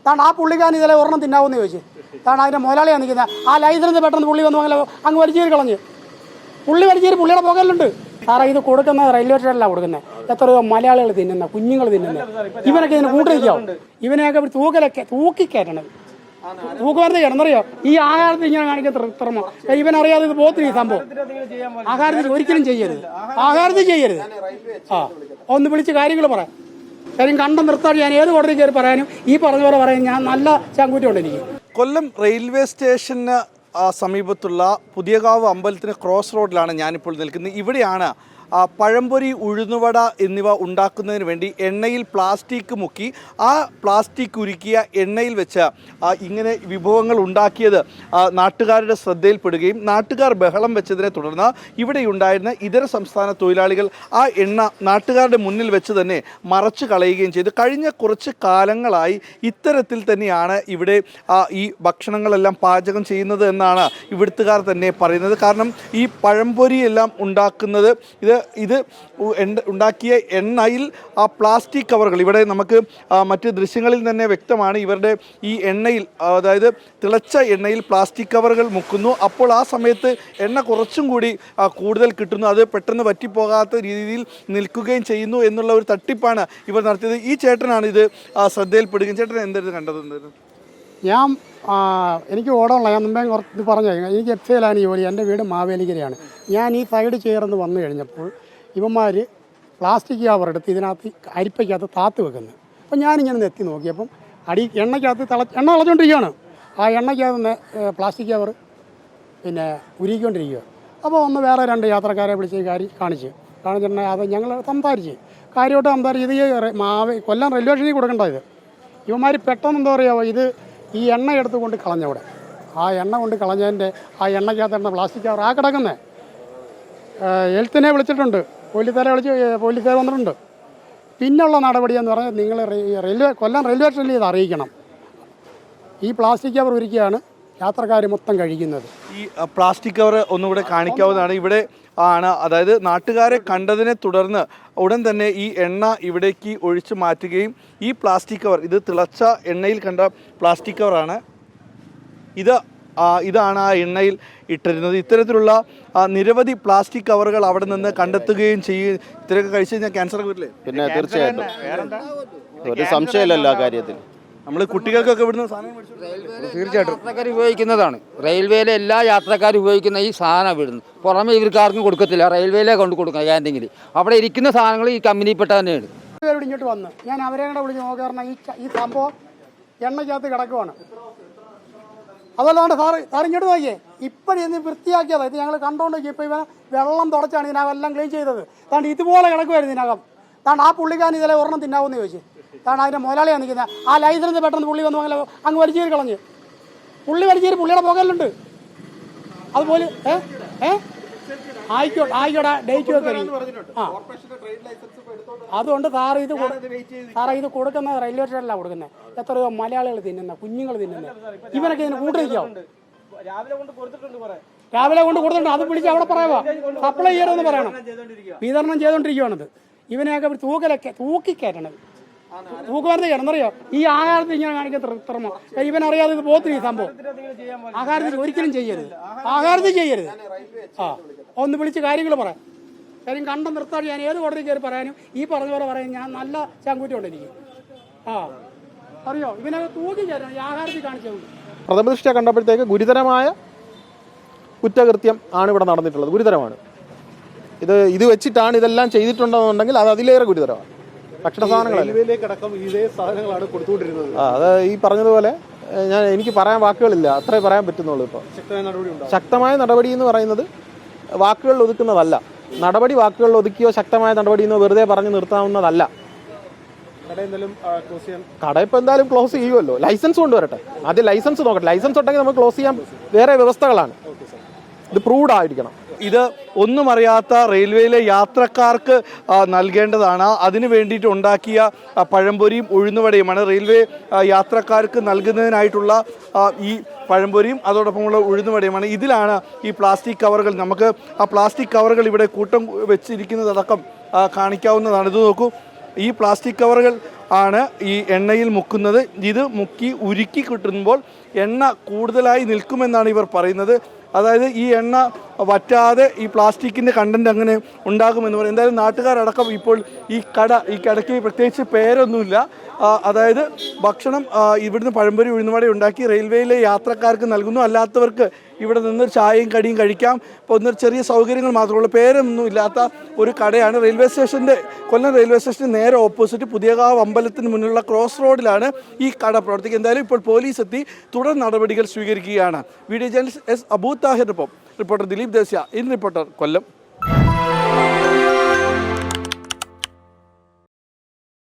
ആ പുള്ളിക്കാരൻ ഇതിലെ ഒരെണ്ണം തിന്നാവെന്ന് ചോദിച്ചു. അതിൻ്റെ മുതലാളിയാണ് നിൽക്കുന്നത്. ആ ലൈസൻസ് പെട്ടെന്ന് പുള്ളി വന്നു അങ്ങനെ അങ്ങ് വലിച്ചേരി കളഞ്ഞ്. പുള്ളിയുടെ പുകയിലുണ്ട്. സാറേ ഇത് കൊടുക്കുന്നത് റെയിൽവേ സ്റ്റേഷനിലാണ് കൊടുക്കുന്നത്. എത്രയോ മലയാളികൾ തിന്നുന്ന, കുഞ്ഞുങ്ങൾ തിന്നുന്നത്. ഇവനൊക്കെ ഇതിന് കൂട്ടിരിക്കാവും. ഇവനെയൊക്കെ തൂക്കിക്കയറ്റണം. തൂക്കുമരത്ത് കിടന്നറിയോ ഈ ആഹാരത്തിൽ ഇങ്ങനെ കാണിക്കാൻ തിറമ. ഇവനറിയാതെ ഇത് പോത്തിരി സംഭവം. ആഹാരത്തിൽ ഒരിക്കലും ചെയ്യരുത്. ഒന്ന് വിളിച്ച് കാര്യങ്ങൾ പറയാം. കാര്യം കണ്ടം നിർത്താൻ ഞാൻ ഏത് കോടതി കയറി പറയാനും ഈ പറഞ്ഞ പോലെ പറയാൻ ഞാൻ നല്ല ചങ്കൂറ്റുണ്ട് എനിക്ക്. കൊല്ലം റെയിൽവേ സ്റ്റേഷന് സമീപത്തുള്ള പുതിയകാവ് അമ്പലത്തിന് ക്രോസ് റോഡിലാണ് ഞാനിപ്പോൾ നിൽക്കുന്നത്. ഇവിടെയാണ് പഴംപൊരി, ഉഴുന്നുവട എന്നിവ ഉണ്ടാക്കുന്നതിന് വേണ്ടി എണ്ണയിൽ പ്ലാസ്റ്റിക് മുക്കി ആ പ്ലാസ്റ്റിക് ഉരുക്കിയ എണ്ണയിൽ വെച്ച് ഇങ്ങനെ വിഭവങ്ങൾ ഉണ്ടാക്കിയത് നാട്ടുകാരുടെ ശ്രദ്ധയിൽപ്പെടുകയും നാട്ടുകാർ ബഹളം വെച്ചതിനെ തുടർന്ന് ഇവിടെയുണ്ടായിരുന്ന ഇതര സംസ്ഥാന തൊഴിലാളികൾ ആ എണ്ണ നാട്ടുകാരുടെ മുന്നിൽ വെച്ച് തന്നെ മറച്ചു കളയുകയും ചെയ്തു. കഴിഞ്ഞ കുറച്ച് കാലങ്ങളായി ഇത്തരത്തിൽ തന്നെയാണ് ഇവിടെ ഈ ഭക്ഷണങ്ങളെല്ലാം പാചകം ചെയ്യുന്നത് എന്നാണ് ഇവിടുത്തുകാർ തന്നെ പറയുന്നത്. കാരണം ഈ പഴംപൊരിയെല്ലാം ഉണ്ടാക്കുന്നത് ഇത് ഉണ്ടാക്കിയ എണ്ണയിൽ ആ പ്ലാസ്റ്റിക് കവറുകൾ, ഇവിടെ നമുക്ക് മറ്റ് ദൃശ്യങ്ങളിൽ തന്നെ വ്യക്തമാണ്, ഇവരുടെ ഈ എണ്ണയിൽ, അതായത് തിളച്ച എണ്ണയിൽ പ്ലാസ്റ്റിക് കവറുകൾ മുക്കുന്നു. അപ്പോൾ ആ സമയത്ത് എണ്ണ കുറച്ചും കൂടി കൂടുതൽ കിട്ടുന്നു. അത് പെട്ടെന്ന് വറ്റിപ്പോകാത്ത രീതിയിൽ നിൽക്കുകയും ചെയ്യുന്നു എന്നുള്ള ഒരു തട്ടിപ്പാണ് ഇവർ നടത്തിയത്. ഈ ചേട്ടനാണ് ഇത് ശ്രദ്ധയിൽപ്പെടുകയും. ചേട്ടൻ എന്തായിരുന്നു കണ്ടത്? എനിക്ക് ഓടമുള്ള ഞാൻ മുമ്പേ കുറച്ച് പറഞ്ഞു. എനിക്ക് എഫ്സയിലാണ് ജോലി. എൻ്റെ വീട് മാവേലിക്കരയാണ്. ഞാൻ ഈ സൈഡ് ചേർന്ന് വന്നു കഴിഞ്ഞപ്പോൾ ഇവന്മാർ പ്ലാസ്റ്റിക് കവർ എടുത്ത് ഇതിനകത്ത് അരിപ്പയ്ക്കകത്ത് താത്ത് വെക്കുന്നത്. അപ്പോൾ ഞാനിങ്ങനെ എത്തി നോക്കിയപ്പം എണ്ണയ്ക്കകത്ത് എണ്ണ തിളച്ചുകൊണ്ടിരിക്കുകയാണ്. ആ എണ്ണയ്ക്കകത്ത് പ്ലാസ്റ്റിക് കവർ ഉരുക്കിക്കൊണ്ടിരിക്കുക. അപ്പോൾ ഒന്ന് വേറെ 2 യാത്രക്കാരെ വിളിച്ച് കാണിച്ചിട്ടുണ്ടെങ്കിൽ അത് ഞങ്ങൾ സംസാരിച്ച് ഇത് കൊല്ലം റെയിൽവേ സ്റ്റേഷനിൽ കൊടുക്കേണ്ട ഇത്. ഇവന്മാർ പെട്ടെന്ന് എന്താ പറയുക, ഇത് ഈ എണ്ണ എടുത്ത് കൊണ്ട് കളഞ്ഞവിടെ. ആ എണ്ണ കൊണ്ട് കളഞ്ഞതിൻ്റെ ആ എണ്ണയ്ക്കകത്ത് പ്ലാസ്റ്റിക് കവർ കിടക്കുന്നത്. ഹെൽത്തിനെ വിളിച്ചിട്ടുണ്ട്, പോലീസുകാർ വന്നിട്ടുണ്ട്. പിന്നുള്ള നടപടിയെന്ന് പറഞ്ഞാൽ നിങ്ങൾ കൊല്ലം റെയിൽവേ സ്റ്റേഷനിൽ ഇത് അറിയിക്കണം. ഈ പ്ലാസ്റ്റിക് കവർ ഉരുക്കിയാണ് യാത്രക്കാർ മൊത്തം കഴിക്കുന്നത്. ഈ പ്ലാസ്റ്റിക് കവർ ഒന്നുകൂടെ കാണിക്കാവുന്നതാണ്. ഇവിടെ ആണ്, അതായത് നാട്ടുകാരെ കണ്ടതിനെ തുടർന്ന് ഉടൻ തന്നെ ഈ എണ്ണ ഇവിടേക്ക് ഒഴിച്ചു മാറ്റുകയും ഈ പ്ലാസ്റ്റിക് കവർ, ഇത് തിളച്ച എണ്ണയിൽ കണ്ട പ്ലാസ്റ്റിക് കവറാണ്, ഇതാണ് ആ എണ്ണയിൽ ഇട്ടിരുന്നത്. ഇത്തരത്തിലുള്ള നിരവധി പ്ലാസ്റ്റിക് കവറുകൾ അവിടെ നിന്ന് കണ്ടെത്തുകയും ചെയ്യും. ഇത്രയൊക്കെ കഴിച്ചു കഴിഞ്ഞാൽ ക്യാൻസർ വരില്ലേ? പിന്നെ തീർച്ചയായിട്ടും ഒരു സംശയമില്ലല്ലോ ആ കാര്യത്തിൽ. നമ്മൾ കുട്ടികൾക്കൊക്കെ ഇവിടുന്ന് തീർച്ചയായിട്ടും യാത്രക്കാർ ഉപയോഗിക്കുന്നതാണ്. റെയിൽവേയിലെ എല്ലാ യാത്രക്കാരും ഉപയോഗിക്കുന്ന ഈ സാധനം ഇവിടുന്ന് പുറമെ ഇവർക്കാർക്കും കൊടുക്കത്തില്ല. റെയിൽവേയിലെ കൊണ്ട് കൊടുക്കണം ക്യാൻറ്റീനിൽ. അവിടെ ഇരിക്കുന്ന സാധനങ്ങൾ ഈ കമ്പനിയിൽപ്പെട്ട തന്നെയാണ്. ഇങ്ങോട്ട് വന്ന് ഞാൻ അവരെ കൂടെ വിളിച്ച് നോക്കാറുണ്ട്. ഈ സംഭവം എണ്ണയ്ക്കകത്ത് കിടക്കുവാണ്. അതല്ലാണ്ട് സാർ ഇങ്ങോട്ട് നോക്കിയേ, ഇപ്പോഴിന്ന് വൃത്തിയാക്കിയതാണ്. ഇത് ഞങ്ങൾ കണ്ടോണ്ട് നോക്കി. ഇപ്പോൾ ഇവ വെള്ളം തുടച്ചാണ് ഇതിനകമെല്ലാം ക്ലീൻ ചെയ്തത്. താണ്ട് ഇതുപോലെ കിടക്കുമായിരുന്നു ഇതിനകം. ആ പുള്ളിക്കാരൻ ഇതിലെ ഒരെണ്ണം തിന്നാവെന്ന് ചോദിച്ചു. അതിൻ്റെ മുതലാളിയാണ് നിൽക്കുന്നത്. ആ ലൈസൻസ് പെട്ടെന്ന് പുള്ളി വന്നു അങ്ങനെ അങ്ങ് വലിച്ചേരി കളഞ്ഞ്. പുള്ളിയുടെ പുകയിലുണ്ട്. അതുപോലെ ആയിക്കോട്ടെ ഡേറ്റ് വെക്കരി. അതുകൊണ്ട് സാറേ ഇത് കൊടുക്കുന്നത് റെയിൽവേ സ്റ്റേഷനിലാണ് കൊടുക്കുന്നത്. എത്രയോ മലയാളികൾ തിന്നുന്ന, കുഞ്ഞുങ്ങൾ തിന്നുന്നത്. ഇവനൊക്കെ ഇതിന് കൂട്ടിരിക്കാവും. രാവിലെ കൊണ്ട് കൊടുത്തിട്ടുണ്ട്. അത് വിളിച്ച് അവിടെ പറയാമോ, സപ്ലൈ ചെയ്യണമെന്ന് പറയണം. വിതരണം ചെയ്തുകൊണ്ടിരിക്കുകയാണത്. ഇവനെയൊക്കെ തൂക്കിക്കയറ്റണം. തൂക്കുമരത്ത് കിടന്നറിയോ ഈ ആഹാരത്തിൽ ഇങ്ങനെ കാണിക്കാൻ തിറമ. ഇവനറിയാതെ ഇത് പോത്തിരി സംഭവം. ആഹാരത്തിൽ ഒരിക്കലും ചെയ്യരുത്. ഒന്ന് വിളിച്ച് കാര്യങ്ങൾ പറയാം. കാര്യം കണ്ടം നിർത്താൻ ഞാൻ ഏത് കോടതി കയറി പറയാനും ഈ പറഞ്ഞ പോലെ പറയാൻ ഞാൻ നല്ല ചങ്കൂറ്റുണ്ട് എനിക്ക്. അറിയോ ഇവനൊക്കെ തൂക്കിക്കയറ്റണം ഈ ആഹാരത്തിൽ കാണിച്ചതുകൊണ്ട്. പ്രഥമദൃഷ്ട്യാ കണ്ടപ്പോഴത്തേക്ക് ഗുരുതരമായ കുറ്റകൃത്യം ആണ് ഇവിടെ നടന്നിട്ടുള്ളത്. ഗുരുതരമാണ്. ഇത് വെച്ചിട്ടാണ് ഇതെല്ലാം ചെയ്തിട്ടുണ്ടെന്നുണ്ടെങ്കിൽ അത് അതിലേറെ ഗുരുതരമാണ്. ഭക്ഷണ സാധനങ്ങളാണ് കൊടുത്തുകൊണ്ടിരുന്നത്. അത് ഈ പറഞ്ഞതുപോലെ എനിക്ക് പറയാൻ വാക്കുകളില്ല, അത്രേ പറയാൻ പറ്റുന്നുള്ളൂ. ഇപ്പോൾ ശക്തമായ നടപടി എന്ന് പറയുന്നത് വാക്കുകളിൽ ഒതുക്കുന്നതല്ല. നടപടി വാക്കുകളിൽ ഒതുക്കിയോ ശക്തമായ നടപടി എന്നോ വെറുതെ പറഞ്ഞു നിർത്താവുന്നതല്ല. കട ഇപ്പം എന്തായാലും ക്ലോസ് ചെയ്യുമല്ലോ. ലൈസൻസ് കൊണ്ടുവരട്ടെ, ആദ്യം ലൈസൻസ് നോക്കട്ടെ. ലൈസൻസ് ഉണ്ടെങ്കിൽ നമുക്ക് ക്ലോസ് ചെയ്യാൻ വേറെ വ്യവസ്ഥകളാണ്. ഇത് പ്രൂവ്ഡ് ആയിരിക്കണം. ഇത് ഒന്നും അറിയാത്ത റെയിൽവേയിലെ യാത്രക്കാർക്ക് നൽകേണ്ടതാണ്. അതിനു വേണ്ടിയിട്ട് ഉണ്ടാക്കിയ പഴംപൊരിയും ഉഴുന്നുവടയുമാണ് റെയിൽവേ യാത്രക്കാർക്ക് നൽകുന്നതിനായിട്ടുള്ള ഈ പഴംപൊരിയും അതോടൊപ്പമുള്ള ഉഴുന്നുവടയുമാണ്. ഇതിലാണ് ഈ പ്ലാസ്റ്റിക് കവറുകൾ, നമുക്ക് ആ പ്ലാസ്റ്റിക് കവറുകൾ ഇവിടെ കൂട്ടം വെച്ചിരിക്കുന്നതടക്കം കാണിക്കാവുന്നതാണ്. ഇത് നോക്കൂ, ഈ പ്ലാസ്റ്റിക് കവറുകൾ ആണ് ഈ എണ്ണയിൽ മുക്കുന്നത്. ഇത് മുക്കി ഉരുക്കി കിട്ടുമ്പോൾ എണ്ണ കൂടുതലായി നിൽക്കുമെന്നാണ് ഇവർ പറയുന്നത്. അതായത് ഈ എണ്ണ വറ്റാതെ ഈ പ്ലാസ്റ്റിക്കിൻ്റെ കണ്ടൻറ്റ് അങ്ങനെ ഉണ്ടാകുമെന്ന് പറയും. എന്തായാലും നാട്ടുകാരടക്കം ഇപ്പോൾ ഈ കടയ്ക്ക് പ്രത്യേകിച്ച് പേരൊന്നുമില്ല. അതായത് ഭക്ഷണം ഇവിടുന്ന് പഴംപൊരി ഉഴുന്നുവട ഉണ്ടാക്കി റെയിൽവേയിലെ യാത്രക്കാർക്ക് നൽകുന്നു. അല്ലാത്തവർക്ക് ഇവിടെ നിന്ന് ചായയും കടിയും കഴിക്കാം. ഇപ്പോൾ ഒന്നൊരു ചെറിയ സൗകര്യങ്ങൾ മാത്രമുള്ള പേരൊന്നും ഇല്ലാത്ത ഒരു കടയാണ്. കൊല്ലം റെയിൽവേ സ്റ്റേഷന് നേരെ ഓപ്പോസിറ്റ് പുതിയകാവ് അമ്പലത്തിന് മുന്നിലുള്ള ക്രോസ് റോഡിലാണ് ഈ കട പ്രവർത്തിക്കുന്നത്. എന്തായാലും ഇപ്പോൾ പോലീസ് എത്തി തുടർ നടപടികൾ സ്വീകരിക്കുകയാണ്. വീഡിയോ ജേർണലിസ്റ്റ് എസ് അബൂ താഹിറിനൊപ്പം റിപ്പോർട്ടർ ദിലീപ് ദേശിയ, ഇൻ റിപ്പോർട്ടർ, കൊല്ലം.